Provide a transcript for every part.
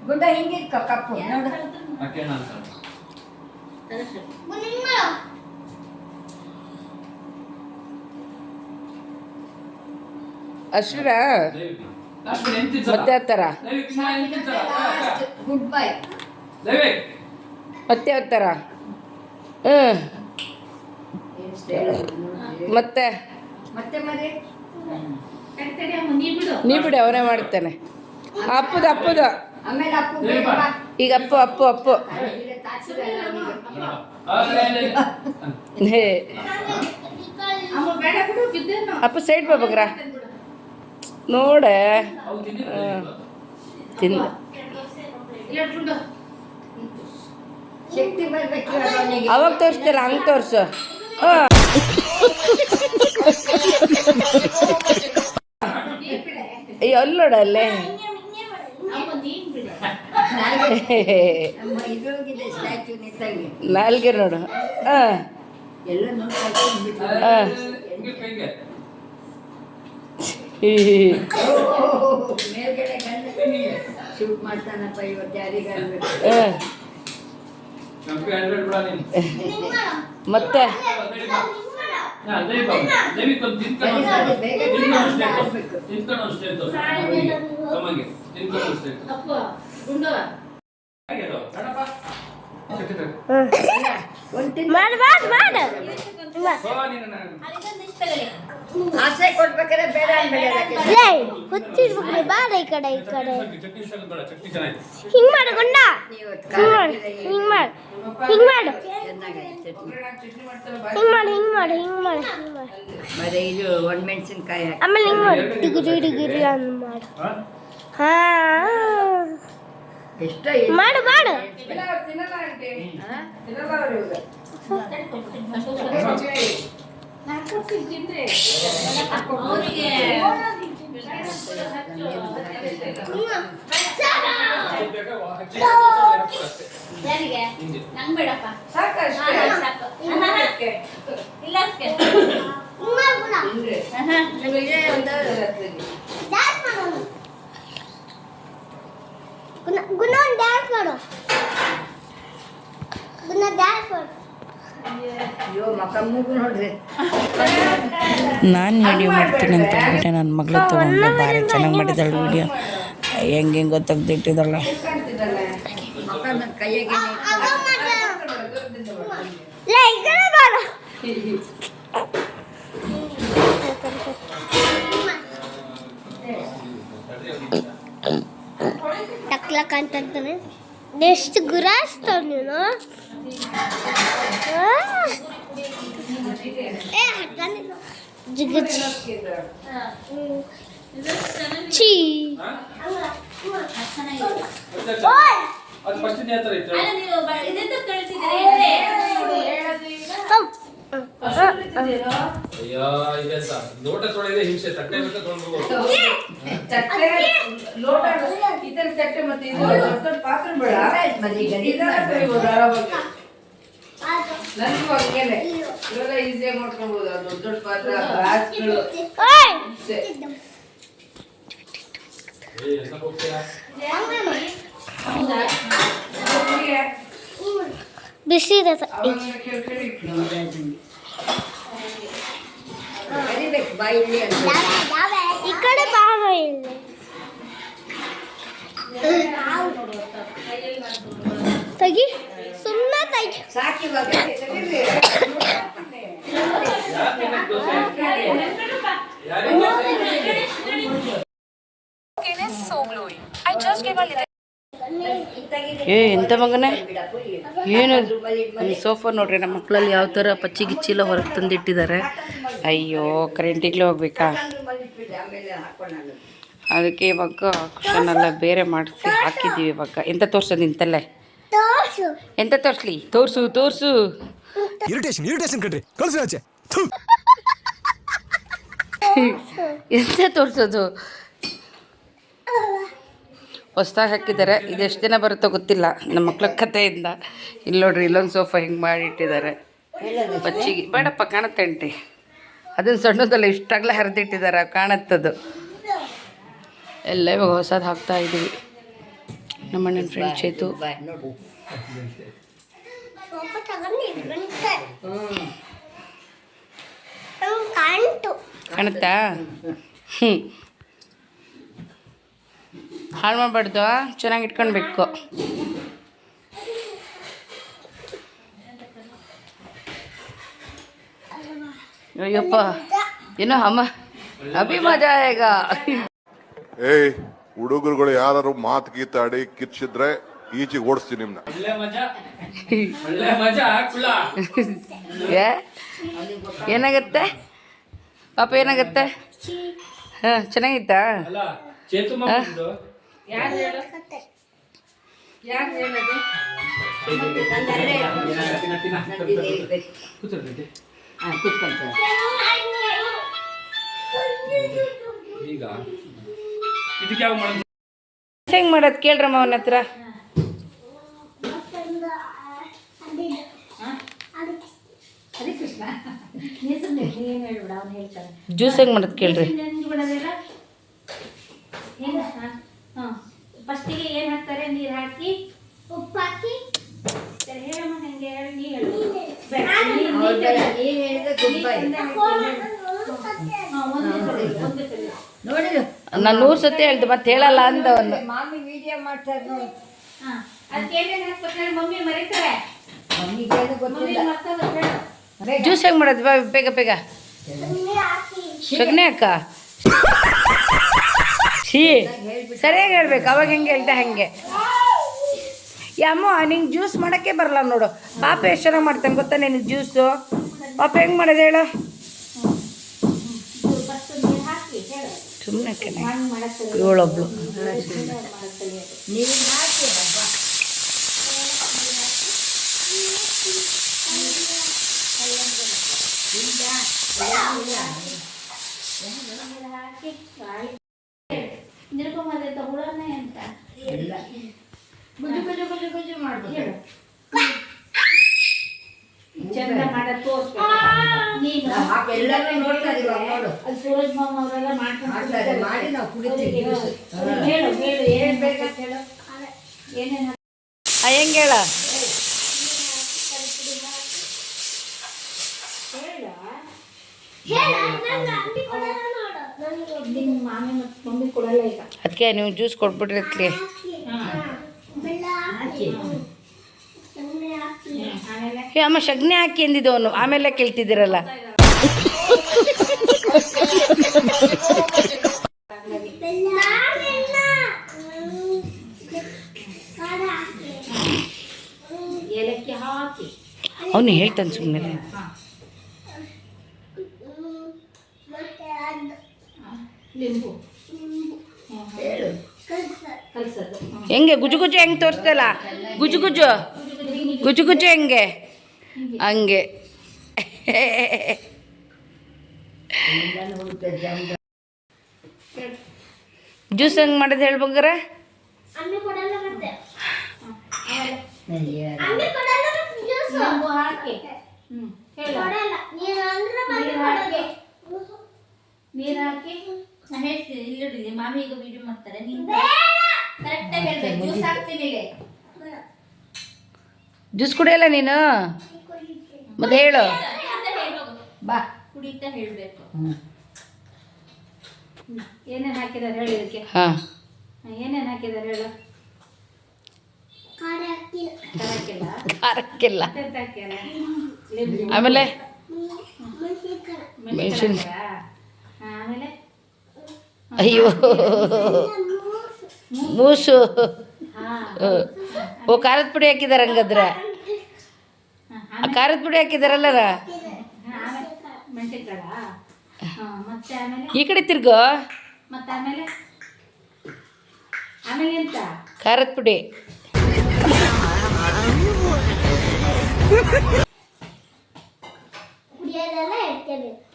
ಗುಡ್ಡ ಹಿಂಗಿರ್ಕ ಕಪ್ಪು ನೋಡು. ಅಶ್ವಿರ ಮತ್ತೆ ಹತ್ತಾರ ಗುಡ್ ಬೈ ಮತ್ತೆ ಹತ್ತಾರ ಮತ್ತೆ ಮತ್ತೆ ಮರೆ ನೀ ಬಿಡಿ ಅವನೇ ಮಾಡ್ತಾನೆ. ಅಪ್ಪದ ಆಮೇಲೆ ಅಪ್ಪು ಈಗ ಅಪ್ಪು ಹೇ ಅಪ್ಪ ಸೈಡ್ ಬಾಬಗ್ರ ನೋಡೆ ತಿಂದ ಶಕ್ತಿ ಬರ್ಬೇಕು ಅವಾಗ ತೋರಿಸ್ತಿಲ್ಲ ಹಂಗೆ ತೋರಿಸು. ಅಯ್ಯೋ ಅಲ್ಲಿ ನೋಡಲ್ಲೇ ನಾಲ್ಗೆ ನೋಡು. ಎಲ್ಲ ಮೇಲ್ಗಡೆ ಶೂಟ್ ಮಾಡ್ತಾನಪ್ಪ ಇವತ್ತು ಯಾರಿಗಾದ್ರು. ಮತ್ತೆ ಆಸೆ ಕೊಡ್ಬೇಕಾದ್ರೆ ಬೇಡ ಗೊತ್ತಿರ್ಬೇಕು ಬಾರ ಈ ಕಡೆ ಹಿಂಗ್ ಮಾಡು ಗುಂಡ ಹಿಂಗ್ ಮಾಡು ಮತ್ತೆ ಇದು ಒಣಮೆಣಸಿನ್ಕಾಯಿ ಆಮೇಲೆ ಹಿಂಗ್ ಮಾಡು ಡಿಗಿರಿ ಅಂದ್ ಮಾಡು. ಹಾ ಎಷ್ಟ ಮಾಡು ಗುಣ ಡ್ಯಾನ್ಸ್ ಮಾಡು ನಾನು ವಿಡಿಯೋ ಮಾಡ್ತೀನಿ ಅಂತ ಹೇಳ್ಬಿಟ್ಟೆ ನನ್ನ ಮಗಳು ತೊಗೊಂಡ್ರೆ ಭಾರಿ ಚೆನ್ನಾಗಿ ಮಾಡಿದ್ದಾಳೆ ವಿಡಿಯೋ. ಹೆಂಗೆ ಗೊತ್ತಾಗ್ದಿಟ್ಟಿದ್ದಾಳೆ. ಟಕ್ಲಕ್ ಅಂತಾನೆ ಎಷ್ಟು ಗುರಾಯಿಸ್ತಾವ ನೀನು. ಛೀ ಲೋಟ ತೊಳೆದೇ ಹಿಂಸೆ. ತಟ್ಟೆ ಲೋಟ ಇದರ ತಟ್ಟೆ ಮತ್ತೆ ಪಾತ್ರೆ ಬೇಡ ನನಗೂ ಹಂಗೇನೆ ಇವೆಲ್ಲ ಈಸಿಯಾಗಿ ಮಾಡ್ಕೊಬೋದು. ದೊಡ್ಡ ಪಾತ್ರ ಗ್ಲಾಸ್ಗಳು ಬಿಸಿ ಇದೆ ಬಾಯಿಲಿ ಈ ಕಡೆ ಬಾವ ಇಲ್ಲಿ ತೆಗಿ ಸುಮ್ಮನೆ ತೆಗಿ ಸಾಕಿ ಎಂತ ಮಗನೇ ಏನು ಸೋಫಾ ನೋಡ್ರಿ. ನಮ್ಮ ಮಕ್ಕಳಲ್ಲಿ ಯಾವ ಥರ ಪಚ್ಚಿ ಗಿಚ್ಚಿಲ್ಲ ಹೊರಗೆ ತಂದಿಟ್ಟಿದ್ದಾರೆ. ಅಯ್ಯೋ ಕರೆಂಟಿಗ್ಲೇ ಹೋಗ್ಬೇಕಾ? ಅದಕ್ಕೆ ಇವಾಗ ಕುಷನೆಲ್ಲ ಬೇರೆ ಮಾಡಿಸಿ ಹಾಕಿದ್ದೀವಿ. ಇವಾಗ ಎಂತ ತೋರ್ಸೋದು ನಿಂತಲ್ಲೇ? ಎಂತ ತೋರಿಸ್ಲಿ? ತೋರಿಸು ಎಂತ ತೋರಿಸೋದು? ಹೊಸ್ದಾಗಿ ಹಾಕಿದ್ದಾರೆ. ಇದೆಷ್ಟು ದಿನ ಬರುತ್ತೋ ಗೊತ್ತಿಲ್ಲ ನಮ್ಮ ಮಕ್ಳ ಕಥೆಯಿಂದ. ಇಲ್ಲಿ ನೋಡ್ರಿ, ಇಲ್ಲೊಂದು ಸೋಫಾ ಹಿಂಗೆ ಮಾಡಿಟ್ಟಿದ್ದಾರೆ. ಬಚ್ಚಿಗೆ ಬೇಡಪ್ಪ ಕಾಣುತ್ತೆ ಅಂಟಿ. ಅದನ್ನು ಸಣ್ಣದಲ್ಲ ಇಷ್ಟಾಗಲೇ ಹರಿದಿಟ್ಟಿದ್ದಾರೆ ಕಾಣತ್ತದು ಎಲ್ಲ ಇವಾಗ ಹೊಸದು ಹಾಕ್ತಾ ಇದ್ದೀವಿ. ನಮ್ಮ ಅಣ್ಣನ ಫ್ರೆಂಡ್ ಚೇತು. ಕಾಣುತ್ತಾ? ಹಾಳು ಮಾಡಬಾರ್ದು, ಚೆನ್ನಾಗಿ ಇಟ್ಕೊಳ್ಬೇಕು. ಅಯ್ಯಪ್ಪ ಏನೋ ಅಮ್ಮ ಅಭಿ ಮಜಾ ಈಗ. ಏಯ್ ಹುಡುಗರುಗಳು ಯಾರು ಮಾತು ಗೀತಾಡಿ ಕಿರ್ಚಿದ್ರೆ ಈಚೆಗೆ ಓಡಿಸ್ತೀನಿ ನಿಮ್ನ. ಏನಾಗತ್ತೆ ಪಾಪ, ಏನಾಗತ್ತೆ? ಹಾಂ, ಚೆನ್ನಾಗಿತ್ತಾ? ಹೆಂಗ್ ಮಾಡೋದು ಕೇಳ್ರಮ್ಮ ಅವನ ಹತ್ರ. ಜ್ಯೂಸ್ ಹೆಂಗ್ ಮಾಡೋದು ಕೇಳ್ರಿ. ಫಸ್ಟಿಗೆ ಏನು ಹಾಕ್ತಾರೆ? ನೀರು ಹಾಕಿ ಉಪ್ಪು ಹಾಕಿ ಹೇಳಮ್ಮ. ಹೆಂಗೆ ಹೇಳಿ ನೀ ಹೇಳು. ನಾನು 100 ಸತಿ ಹೇಳ್ದೆ ಮತ್ತೆ ಹೇಳಲ್ಲ ಅಂದವನು. ಮಾಮಿ ವಿಡಿಯೋ ಮಾಡ್ತಾರೆ ನೋಡಿ. ಅದಕ್ಕೆ ಏನೇನು ಹಾಕ್ಬೇಕು ಮಮ್ಮಿ ಮರೀತಾರೆ. ಜ್ಯೂಸ್ ಹೆಂಗ್ ಮಾಡೋದು ಬಾ ಬೇಗ ಬೇಗ. ಸಗಣಿ ಅಕ್ಕ ಸರಿಯಾಗಿ ಹೇಳ್ಬೇಕು. ಅವಾಗ ಹೆಂಗೆ ಹೇಳ್ದೆ ಹಂಗೆ. ಯಮ್ಮ ನಿಂಗೆ ಜ್ಯೂಸ್ ಮಾಡೋಕ್ಕೆ ಬರಲ್ಲ ನೋಡು. ಪಾಪ ಎಷ್ಟು ಚೆನ್ನಾಗಿ ಮಾಡ್ತಾನೆ ಗೊತ್ತಾ ನಿನಗೆ ಜ್ಯೂಸು. ಪಾಪ ಹೆಂಗೆ ಮಾಡೋದು ಹೇಳು. ಸುಮ್ಮನೆ ಇವಳೊಬ್ಳು. ನಿಲ್ಕೊಂಬಂತ ಹುಳನೇ ಅಂತ ಗುಜು ಗುಜು ಗುಜು ಗುಜು ಮಾಡ್ಬೋದು. ಚಂದ ಮಾಡೋದು ತೋರಿಸ್ಬೇಕು ನೀನು. ಅದು ಸೂರಜ್ ಮಾಮ ಅವರೆಲ್ಲ ಮಾಡ್ಕೊಂಡು ಮಾಡಿ ನಾವು ಕುಡಿತೀವಿ. ಹೇಳು ಹೇಳು ಏನೇನು ಬೇಕಂತ ಹೇಳು. ಏನೇನು ಹೆಂಗೆ ಹೇಳ. ನಿಮ್ಮ ಮಾಮಿ ಮತ್ತು ಮಮ್ಮಿ ಕೊಡಲ್ಲ ಈಗ. ಅದಕ್ಕೆ ನೀವು ಜ್ಯೂಸ್ ಕೊಟ್ಬಿಟ್ರಿ ಅದಕ್ಕೆ. ಅಮ್ಮ ಸಗಣಿ ಹಾಕಿ ಎಂದಿದ್ದವನು ಆಮೇಲೆ ಕೇಳ್ತಿದ್ದೀರಲ್ಲ. ಏಲಕ್ಕಿ ಹಾಕಿ ಅವನು ಹೇಳ್ತಾನೆ ಸುಮ್ಮನೆ. ಲಿಂಬು ಕಲ್ಸೋದು. ಹೆಂಗೆ ಗುಜು ಗುಜು ಹೆಂಗೆ ತೋರಿಸ್ತಲ್ಲ. ಗುಜು ಗುಜು ಗುಜು ಗುಜು ಹೆಂಗೆ ಹಂಗೆ. ಜ್ಯೂಸ್ ಹೆಂಗೆ ಮಾಡೋದು ಹೇಳ್ಬಂಗಾರ. ಲಿಂಬು ಹಾಕಿ ನೀರು ಹಾಕಿ ನಾನು ಹೇಳ್ತೀನಿ. ಇಲ್ಲಿ ಮಾಮಿ ಈಗ ವಿಡಿಯೋ ಮಾಡ್ತಾರೆ. ನೀನು ಕರೆಕ್ಟಾಗಿ ಹೇಳ್ಬೇಕು. ಜ್ಯೂಸ್ ಹಾಕ್ತೀನಿ ಇಲ್ಲಿ. ಜ್ಯೂಸ್ ಕುಡಿಯಲ್ಲ ನೀನು ಮತ್ತೆ ಹೇಳು. ಬಾ ಕುಡಿತಾ ಹೇಳಬೇಕು. ಏನೇನು ಹಾಕಿದ್ದಾರೆ ಹೇಳಿ ಇದಕ್ಕೆ. ಹಾಂ, ಏನೇನು ಹಾಕಿದ್ದಾರೆ ಹೇಳು. ಖಾರಕ್ಕಿಲ್ಲ. ಆಮೇಲೆ ಮೆಣಸಿನ. ಆಮೇಲೆ ಅಯ್ಯೋ ಮೂಸು. ಓ ಖಾರದ ಪುಡಿ ಹಾಕಿದಾರೆ ಹಂಗಾದ್ರೆ. ಖಾರದ ಪುಡಿ ಹಾಕಿದಾರಲ್ಲ. ಮೆಣಸಿನಕಾಳ. ಮತ್ತೆ ಆಮೇಲೆ ಈ ಕಡೆ ತಿರ್ಗೋ. ಮತ್ತೆ ಆಮೇಲೆ ಆಮೇಲೆ ಎಂತ? ಖಾರದ ಪುಡಿ.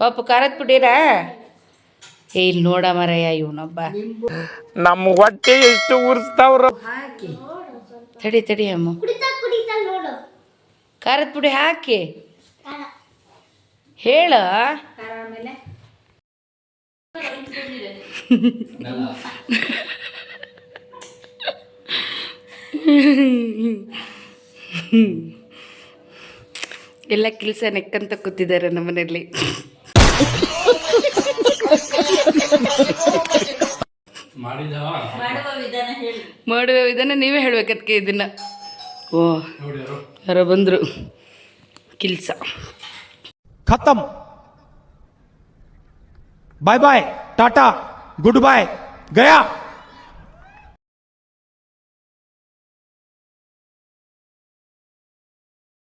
ಪಾಪ ಖಾರದ ಪುಡಿನಾ. ಏ ಇಲ್ಲಿ ನೋಡ ಮರಯ್ಯ ಇವನೊಬ್ಬ. ನಮ್ಮ ಹೊಟ್ಟೆ ಎಷ್ಟು ಉರ್ಸ್ತಾವ್ರ. ತಡಿ ತಡಿ ಅಮ್ಮ. ಖಾರದ ಪುಡಿ ಹಾಕಿ ಹೇಳ. ಆಮೇಲೆ ಎಲ್ಲ ಕೆಲಸ ನೆಕ್ಕಂತ ಕೂತಿದ್ದಾರೆ ನಮ್ಮನೆಯಲ್ಲಿ. ಮಾಡುವ ವಿಧಾನ ಹೇಳಿ. ಮಾಡುವ ವಿಧಾನ ನೀವೇ ಹೇಳ್ಬೇಕು ಅದಕ್ಕೆ ಇದನ್ನ. ಓ ಯಾರೋ ಬಂದರು. ಕೆಲಸ खत्म. Bye bye, tata, goodbye, गया.